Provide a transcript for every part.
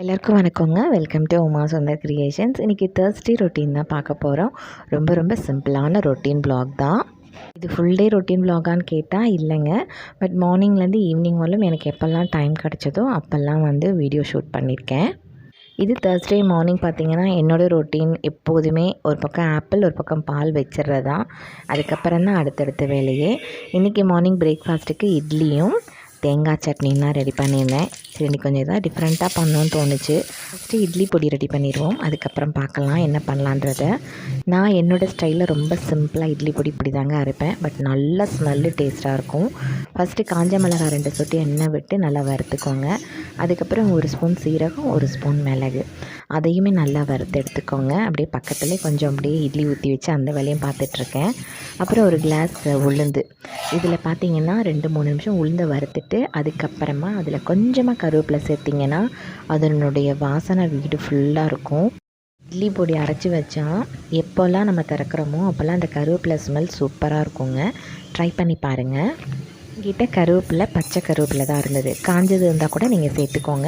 எல்லாருக்கும் வணக்கங்க. Welcome to Uma Sundar creations. இன்றைக்கி தேர்ஸ்டே ரொட்டீன் தான் பார்க்க போகிறோம். ரொம்ப சிம்பிளான ரொட்டீன் vlog தான். இது ஃபுல் டே ரொட்டீன் vlogகான்னு கேட்டால் இல்லைங்க. பட் மார்னிங்லேருந்து ஈவினிங் வரலும் எனக்கு எப்போல்லாம் டைம் கிடச்சதோ அப்போல்லாம் வீடியோ ஷூட் பண்ணியிருக்கேன். இது தேர்ஸ்டே மார்னிங் பார்த்திங்கன்னா என்னோடய ரொட்டீன் எப்போதுமே ஒரு பக்கம் ஆப்பிள் ஒரு பக்கம் பால் வச்சிடுறது தான். அதுக்கப்புறம் தான் அடுத்தடுத்த வேலையே. இன்றைக்கி மார்னிங் பிரேக்ஃபாஸ்ட்டுக்கு இட்லியும் தேங்காய் சட்னின்னு தான் ரெடி பண்ணியிருந்தேன். சரி இன்றைக்கி கொஞ்சம் இதாக டிஃப்ரெண்ட்டாக பண்ணணும்னு தோணுச்சு. ஃபஸ்ட்டு இட்லி பொடி ரெடி பண்ணிடுவோம், அதுக்கப்புறம் பார்க்கலாம் என்ன பண்ணலான்றத. நான் என்னோடய ஸ்டைலில் ரொம்ப சிம்பிளாக இட்லி பொடி இப்படி தாங்க அரைப்பேன். பட் நல்ல ஸ்மெல்லு டேஸ்ட்டாக இருக்கும். ஃபஸ்ட்டு காஞ்ச மிளகாய் 2 சொட்டு எண்ணெய் விட்டு நல்லா வறுத்துக்கோங்க. அதுக்கப்புறம் 1 ஸ்பூன் சீரகம் 1 ஸ்பூன் மிளகு அதையுமே நல்லா வறுத்து எடுத்துக்கோங்க. அப்படியே பக்கத்துலேயே கொஞ்சம் அப்படியே இட்லி ஊற்றி வச்சு அந்த வேலையும் பார்த்துட்ருக்கேன். அப்புறம் ஒரு கிளாஸ் உளுந்து, இதில் பார்த்திங்கன்னா 2-3 நிமிஷம் உளுந்தை வறுத்துட்டு அதுக்கப்புறமா அதில் கொஞ்சமாக கருவேப்பிலை சேர்த்திங்கன்னா அதனுடைய வாசனை வீடு ஃபுல்லாக இருக்கும். இட்லி பொடி அரைச்சி வச்சா எப்போல்லாம் நம்ம திறக்கிறோமோ அப்போல்லாம் அந்த கருவேப்பிலை ஸ்மெல் சூப்பராக இருக்குங்க. ட்ரை பண்ணி பாருங்கள். என்கிட்ட கருவேப்பிலை பச்சை கருவேப்பிலை தான் இருந்தது. காஞ்சது இருந்தால் கூட நீங்கள் சேர்த்துக்கோங்க.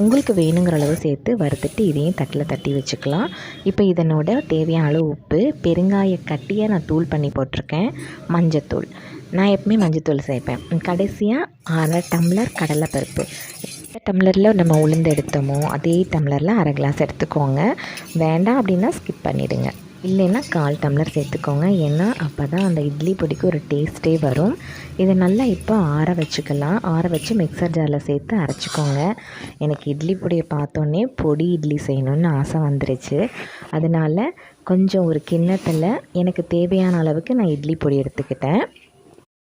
உங்களுக்கு வேணுங்கிற அளவு சேர்த்து வறுத்துட்டு இதையும் தட்டில் தட்டி வச்சுக்கலாம். இப்போ இதனோட தேவையான அளவு உப்பு, பெருங்காய கட்டியை நான் தூள் பண்ணி போட்டிருக்கேன், மஞ்சத்தூள். நான் எப்பவுமே மஞ்சத்தூள் சேர்ப்பேன். கடைசியாக 1/2 டம்ளர் கடலைப்பருப்பு. எந்த டம்ளரில் நம்ம உளுந்து எடுத்தோமோ அதே டம்ளரில் 1/2 கிளாஸ் எடுத்துக்கோங்க. வேண்டாம் அப்படின்னா ஸ்கிப் பண்ணிவிடுங்க. இல்லைன்னா 1/4 டம்ளர் சேர்த்துக்கோங்க. ஏன்னா அப்போ தான் அந்த இட்லி பொடிக்கு ஒரு டேஸ்ட்டே வரும். இதை நல்லா இப்போ ஆற வச்சுக்கலாம். ஆற வச்சு மிக்சர் ஜாரில் சேர்த்து அரைச்சிக்கோங்க. எனக்கு இட்லி பொடியை பார்த்தோன்னே பொடி இட்லி செய்யணுன்னு ஆசை வந்துருச்சு. அதனால் கொஞ்சம் ஒரு கிண்ணத்தில் எனக்கு தேவையான அளவுக்கு நான் இட்லி பொடி எடுத்துக்கிட்டேன்.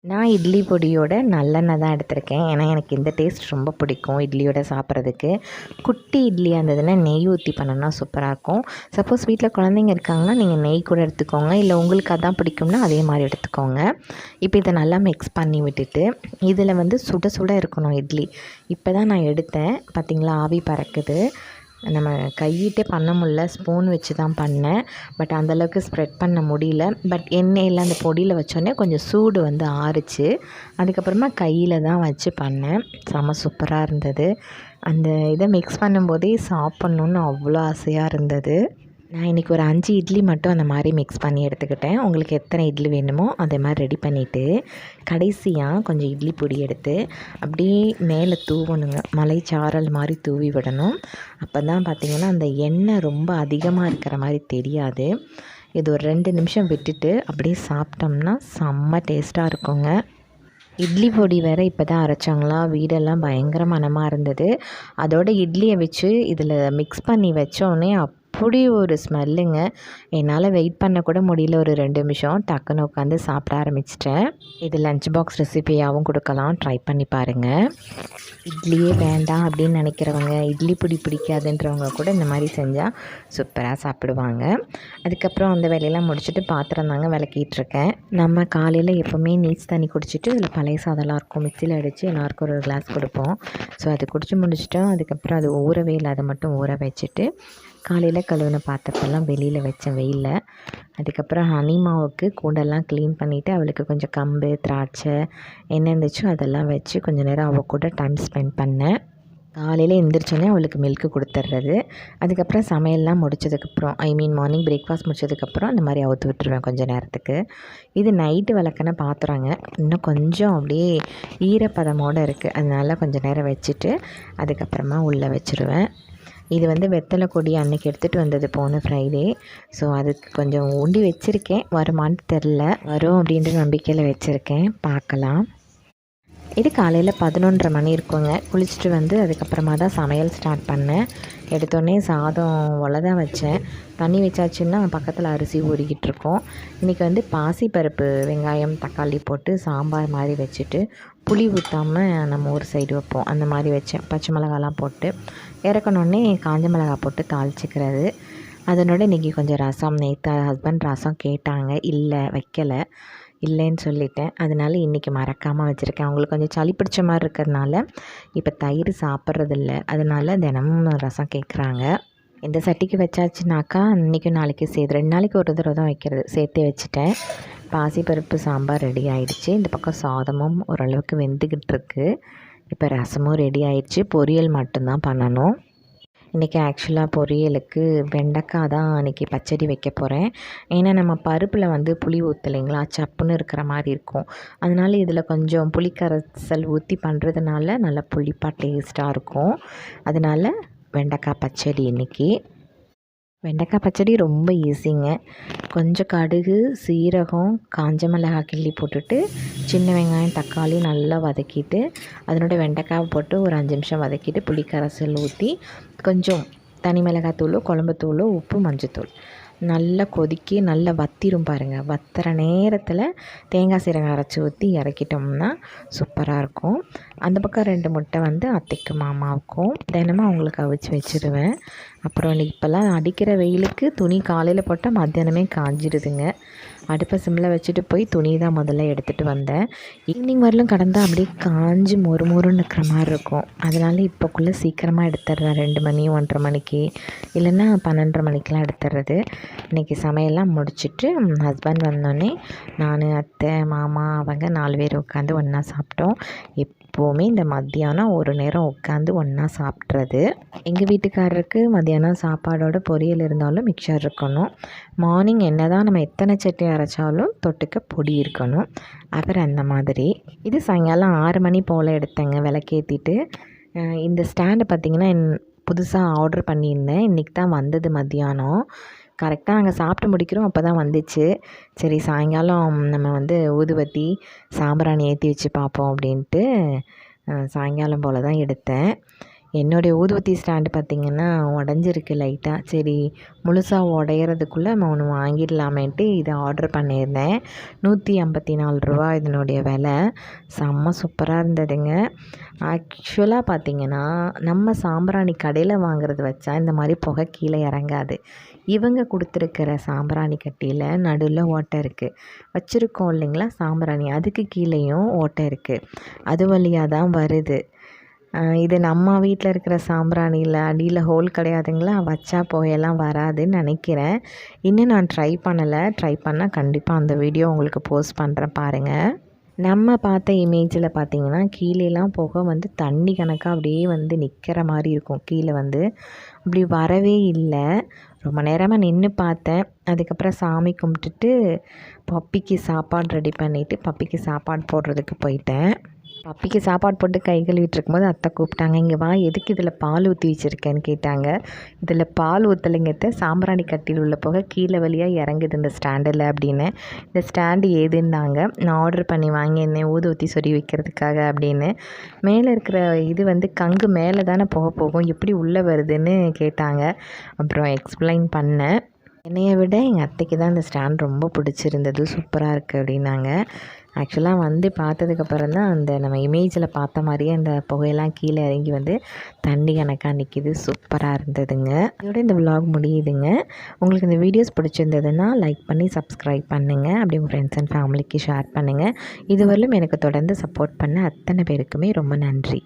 நான் இட்லி பொடியோட நல்லெண்ணெய் தான் எடுத்திருக்கேன். ஏன்னா எனக்கு இந்த டேஸ்ட் ரொம்ப பிடிக்கும் இட்லியோட சாப்பிட்றதுக்கு. குட்டி இட்லியாக இருந்ததுன்னா நெய் ஊற்றி பண்ணோன்னா சூப்பராக இருக்கும். சப்போஸ் வீட்டில் குழந்தைங்க இருக்காங்கன்னா நீங்கள் நெய் கூட எடுத்துக்கோங்க. இல்லை உங்களுக்கு அதான் பிடிக்கும்னா அதே மாதிரி எடுத்துக்கோங்க. இப்போ இதை நல்லா மிக்ஸ் பண்ணி விட்டுட்டு இதில் சுட சுட இருக்கணும் இட்லி. இப்போ தான் நான் எடுத்தேன், பார்த்திங்களா ஆவி பறக்குது. நம்ம கையிட்டே பண்ண முடியல, ஸ்பூன் வச்சு தான் பண்ணேன். பட் அந்தளவுக்கு ஸ்ப்ரெட் பண்ண முடியல. பட் எண்ணெயில் அந்த பொடியில் வச்சோடனே கொஞ்சம் சூடு ஆறுச்சு. அதுக்கப்புறமா கையில் தான் வச்சு பண்ணேன். செம சூப்பராக இருந்தது. அந்த இதை மிக்ஸ் பண்ணும்போதே சாப்பிட்ணுன்னு அவ்வளோ ஆசையாக இருந்தது. நான் இன்றைக்கி ஒரு 5 இட்லி மட்டும் அந்த மாதிரி மிக்ஸ் பண்ணி எடுத்துக்கிட்டேன். உங்களுக்கு எத்தனை இட்லி வேணுமோ அதே மாதிரி ரெடி பண்ணிவிட்டு கடைசியாக கொஞ்சம் இட்லி பொடி எடுத்து அப்படியே மேலே தூவணுங்க. மலைச்சாரல் மாதிரி தூவி விடணும். அப்போ தான் பார்த்திங்கன்னா அந்த எண்ணெய் ரொம்ப அதிகமாக இருக்கிற மாதிரி தெரியாது. இது ஒரு 2 நிமிஷம் விட்டுட்டு அப்படியே சாப்பிட்டோம்னா செம்ம டேஸ்ட்டாக இருக்குங்க. இட்லி பொடி வேறு இப்போ தான் அரைச்சாங்களா, வீடெல்லாம் பயங்கர மணமாக இருந்தது. அதோட இட்லியை வச்சு இதில் மிக்ஸ் பண்ணி வச்சோடனே அப்படி ஒரு ஸ்மெல்லுங்க. என்னால் வெயிட் பண்ண கூட முடியல. ஒரு 2 நிமிஷம் டக்குன்னு உட்காந்து சாப்பிட ஆரம்பிச்சிட்டேன். இது லஞ்ச் பாக்ஸ் ரெசிபியாகவும் கொடுக்கலாம், ட்ரை பண்ணி பாருங்கள். இட்லியே வேண்டாம் அப்படின்னு நினைக்கிறவங்க, இட்லி பொடி பிடிக்காதுன்றவங்க கூட இந்த மாதிரி செஞ்சால் சூப்பராக சாப்பிடுவாங்க. அதுக்கப்புறம் அந்த வேலையெல்லாம் முடிச்சுட்டு பாத்திரம் தாங்க விளக்கிட்டுருக்கேன். நம்ம காலையில் எப்போவுமே நீச் தண்ணி குடிச்சிட்டு இதில் பழைய சாதம்லாம் இருக்கும், மிக்சியில் அடித்து எல்லாருக்கும் ஒரு கிளாஸ் கொடுப்போம். ஸோ அது குடிச்சு முடிச்சிட்டோம். அதுக்கப்புறம் அது ஊறவே இல்லை, அதை மட்டும் ஊற வச்சுட்டு காலையில் கழுவின பாத்திரத்தெல்லாம் வெளியில் வச்சேன் வெயிலில். அதுக்கப்புறம் ஹனிமாவுக்கு கூடெல்லாம் க்ளீன் பண்ணிவிட்டு அவளுக்கு கொஞ்சம் கம்பு திராட்சை என்ன இருந்துச்சோ அதெல்லாம் வச்சு கொஞ்சம் நேரம் அவள் கூட டைம் ஸ்பெண்ட் பண்ணேன். காலையில் எழுந்திரிச்சோன்னே அவளுக்கு மில்க்கு கொடுத்துட்றது. அதுக்கப்புறம் சமையல்லாம் முடிச்சதுக்கப்புறம் மார்னிங் பிரேக்ஃபாஸ்ட் முடிச்சதுக்கப்புறம் அந்த மாதிரி அவுத்து விட்டுருவேன் கொஞ்சம் நேரத்துக்கு. இது நைட்டு விளக்குன பாத்திரங்க. இன்னும் கொஞ்சம் அப்படியே ஈரப்பதமோடு இருக்குது. அதனால கொஞ்சம் நேரம் வச்சுட்டு அதுக்கப்புறமா உள்ளே வச்சுருவேன். இது வெத்தலை கொடி அன்றைக்கி எடுத்துகிட்டு வந்தது போன ஃப்ரைடே. ஸோ அதுக்கு கொஞ்சம் ஊண்டி வச்சுருக்கேன். வருமானு தெரில, வரும் அப்படின்ற நம்பிக்கையில் வச்சுருக்கேன், பார்க்கலாம். இது காலையில் 11:30 மணி இருக்குங்க. குளிச்சுட்டு அதுக்கப்புறமா தான் சமையல் ஸ்டார்ட் பண்ணேன். எடுத்தோடனே சாதம் தான் வச்சேன். தண்ணி வச்சாச்சுன்னா பக்கத்தில் அரிசி ஊறிக்கிட்டு இருக்கோம். இன்றைக்கி பாசிப்பருப்பு வெங்காயம் தக்காளி போட்டு சாம்பார் மாதிரி வச்சுட்டு புளி ஊற்றாமல் நம்ம ஒரு சைடு வைப்போம் அந்த மாதிரி வச்சேன். பச்சை மிளகாலாம் போட்டு இறக்கணுன்னே காஞ்ச மிளகா போட்டு தாளிச்சிக்கிறது. அதனோட இன்றைக்கி கொஞ்சம் ரசம். நேற்று ஹஸ்பண்ட் ரசம் கேட்டாங்க, இல்லை வைக்கலை, இல்லைன்னு சொல்லிட்டேன். அதனால் இன்றைக்கி மறக்காமல் வச்சுருக்கேன். அவங்களுக்கு கொஞ்சம் சளி பிடிச்ச மாதிரி இருக்கிறதுனால இப்போ தயிர் சாப்பிட்றதில்ல. அதனால் தினமும் ரசம் கேட்குறாங்க. இந்த சட்டிக்கு வச்சாச்சுனாக்கா இன்றைக்கும் நாளைக்கு சேர்த்து 2 நாளைக்கு ஒரு தடவை தான் வைக்கிறது. சேர்த்து வச்சுட்டேன். பாசிப்பருப்பு சாம்பார் ரெடி ஆகிடுச்சு. இந்த பக்கம் சாதமும் ஓரளவுக்கு வெந்துக்கிட்டு இருக்குது. இப்போ ரசமும் ரெடி ஆகிடுச்சு. பொரியல் மட்டும்தான் பண்ணணும். இன்றைக்கி ஆக்சுவலாக பொரியலுக்கு வெண்டைக்காய் தான் இன்றைக்கி பச்சடி வைக்க போகிறேன். ஏன்னா நம்ம பருப்பில் வந்து புளி ஊற்றலைங்களா, சப்புன்னு இருக்கிற மாதிரி இருக்கும். அதனால் இதில் கொஞ்சம் புளிக்கரைசல் ஊற்றி பண்ணுறதுனால நல்லா புளிப்பாக டேஸ்ட்டாக இருக்கும். அதனால் வெண்டைக்காய் பச்சடி இன்றைக்கி. வெண்டைக்காய் பச்சடி ரொம்ப ஈஸிங்க. கொஞ்சம் கடுகு, சீரகம், காஞ்ச மிளகாய் கிள்ளி போட்டுட்டு, சின்ன வெங்காயம், தக்காளி நல்லா வதக்கிட்டு, அதனோட வெண்டைக்காவை போட்டு ஒரு 5 நிமிஷம் வதக்கிட்டு, புளி கரைசல் ஊற்றி, கொஞ்சம் தனி மிளகாத்தூள், குழம்புத்தூள், உப்பு, மஞ்சத்தூள் நல்லா கொதிக்கி நல்லா வத்திரும் பாருங்கள். வத்துற நேரத்தில் தேங்காய் சீரகம் அரைச்சி ஊற்றி இறக்கிட்டோம்னா சூப்பராக இருக்கும். அந்த பக்கம் 2 முட்டை வந்து அத்தைக்கும் மாமாவுக்கும் தினமும் அவங்களுக்கு அவிச்சு வச்சுருவேன். அப்புறம் இப்போல்லாம் அடிக்கிற வெயிலுக்கு துணி காலையில் போட்டால் மத்தியானமே காஞ்சிடுதுங்க. அடுப்பை சிம்மில் வச்சுட்டு போய் துணி தான் முதல்ல எடுத்துகிட்டு வந்தேன். ஈவினிங் வரலும் கடந்தால் அப்படியே காஞ்சி மொறுன்னு இருக்கிற மாதிரி இருக்கும். அதனால் இப்போக்குள்ளே சீக்கிரமாக எடுத்துடுறேன். 2 மணி 1:30 மணிக்கு இல்லைன்னா 12:30 மணிக்கெலாம் எடுத்துடுறது. இன்றைக்கி சமையல்லாம் முடிச்சுட்டு ஹஸ்பண்ட் வந்தோடனே நான், அத்தை, மாமா அவங்க 4 பேர் உட்காந்து ஒன்றா சாப்பிட்டோம். எப்போவுமே இந்த மத்தியானம் ஒரு நேரம் உட்காந்து ஒன்றா சாப்பிட்றது. எங்கள் வீட்டுக்காரருக்கு மத்தியானம் சாப்பாடோட பொரியல் இருந்தாலும் மிக்சர் இருக்கணும். மார்னிங் என்ன தான் நம்ம எத்தனை சட்னி அரைச்சாலும் தொட்டுக்க பொடி இருக்கணும். அவர் அந்த மாதிரி. இது சாயங்காலம் 6 மணி போல் எடுத்தேங்க விளக்கேற்றிட்டு. இந்த ஸ்டாண்டு பார்த்திங்கன்னா புதுசாக ஆர்டர் பண்ணியிருந்தேன். இன்றைக்கி தான் வந்தது மத்தியானம். கரெக்டாக நாங்கள் சாப்பிட்டு முடிக்கிறோம் அப்போ தான் வந்துச்சு. சரி சாயங்காலம் நம்ம வந்து ஊதுபத்தி சாம்பிராணி ஏற்றி வச்சு பார்ப்போம் அப்படின்ட்டு சாயங்காலம் போல் தான் எடுத்தேன். என்னுடைய ஊதுபத்தி ஸ்டாண்டு பார்த்திங்கன்னா உடஞ்சிருக்கு லைட்டாக. சரி முழுசாக உடையிறதுக்குள்ளே நம்ம ஒன்று வாங்கிடலாமேன்ட்டு இதை ஆர்டர் பண்ணியிருந்தேன். 154 ரூபா இதனுடைய விலை. செம்ம சூப்பராக இருந்ததுங்க. ஆக்சுவலாக பார்த்திங்கன்னா நம்ம சாம்பிராணி கடையில் வாங்குறது வச்சா இந்த மாதிரி புகை கீழே இறங்காது. இவங்க கொடுத்துருக்கிற சாம்பிராணி கட்டியில் நடுவில் ஓட்டை இருக்குது. வச்சுருக்கோம் இல்லைங்களா சாம்பிராணி, அதுக்கு கீழேயும் ஓட்டை இருக்குது. அது வழியாக தான் வருது. இது நம்ம வீட்டில் இருக்கிற சாம்பிராணியில் அடியில் ஹோல் கிடையாதுங்களா, வச்சா புகையெல்லாம் வராதுன்னு நினைக்கிறேன். இன்னும் நான் ட்ரை பண்ணலை. ட்ரை பண்ணால் கண்டிப்பாக அந்த வீடியோ உங்களுக்கு போஸ்ட் பண்ணுறேன் பாருங்கள். நம்ம பார்த்த இமேஜில் பார்த்திங்கன்னா கீழேலாம் புகை வந்து தண்ணி கணக்காக அப்படியே வந்து நிற்கிற மாதிரி இருக்கும். கீழே வந்து அப்படி வரவே இல்லை. ரொம்ப நேரமாக நின்று பார்த்தேன். அதுக்கப்புறம் சாமி கும்பிட்டுட்டு பப்பிக்கு சாப்பாடு ரெடி பண்ணிவிட்டு பப்பிக்கு சாப்பாடு போடுறதுக்கு போயிட்டேன். பப்பிக்கு சாப்பாடு போட்டு கை கழுவிட்டு இருக்கும்போது அத்தை கூப்பிட்டாங்க. இங்கே வா, எதுக்கு இதில் பால் ஊற்றி வச்சுருக்கேன்னு கேட்டாங்க. இதில் பால் ஊற்றலைங்கத்த, சாம்பிராணி கட்டியில் உள்ள புகை கீழே வழியாக இறங்குது இந்த ஸ்டாண்டில் அப்படின்னு. இந்த ஸ்டாண்டு ஏதுன்னாங்க. நான் ஆர்டர் பண்ணி வாங்கியிருந்தேன் ஊதுவத்தி சொறி வைக்கிறதுக்காக அப்படின்னு. மேலே இருக்கிற இது வந்து கங்கு மேலே தானே புகை போகும், எப்படி உள்ளே வருதுன்னு கேட்டாங்க. அப்புறம் எக்ஸ்பிளைன் பண்ணேன். என்னையை விட எங்கள் அத்தைக்கு தான் இந்த ஸ்டாண்ட் ரொம்ப பிடிச்சிருந்தது, சூப்பராக இருக்குது அப்படின்னாங்க. ஆக்சுவலாக வந்து பார்த்ததுக்கப்புறம் தான் அந்த நம்ம இமேஜில் பார்த்த மாதிரியே அந்த புகையெல்லாம் கீழே இறங்கி வந்து தண்ணி கணக்காக நிற்கிது. சூப்பராக இருந்ததுங்க. இதோட இந்த விலாக் முடியுதுங்க. உங்களுக்கு இந்த வீடியோஸ் பிடிச்சிருந்ததுன்னா லைக் பண்ணி சப்ஸ்கிரைப் பண்ணுங்கள். அப்படி உங்கள் ஃப்ரெண்ட்ஸ் அண்ட் ஃபேமிலிக்கு ஷேர் பண்ணுங்கள். இதுவரையிலும் எனக்கு தொடர்ந்து சப்போர்ட் பண்ண அத்தனை பேருக்குமே ரொம்ப நன்றி.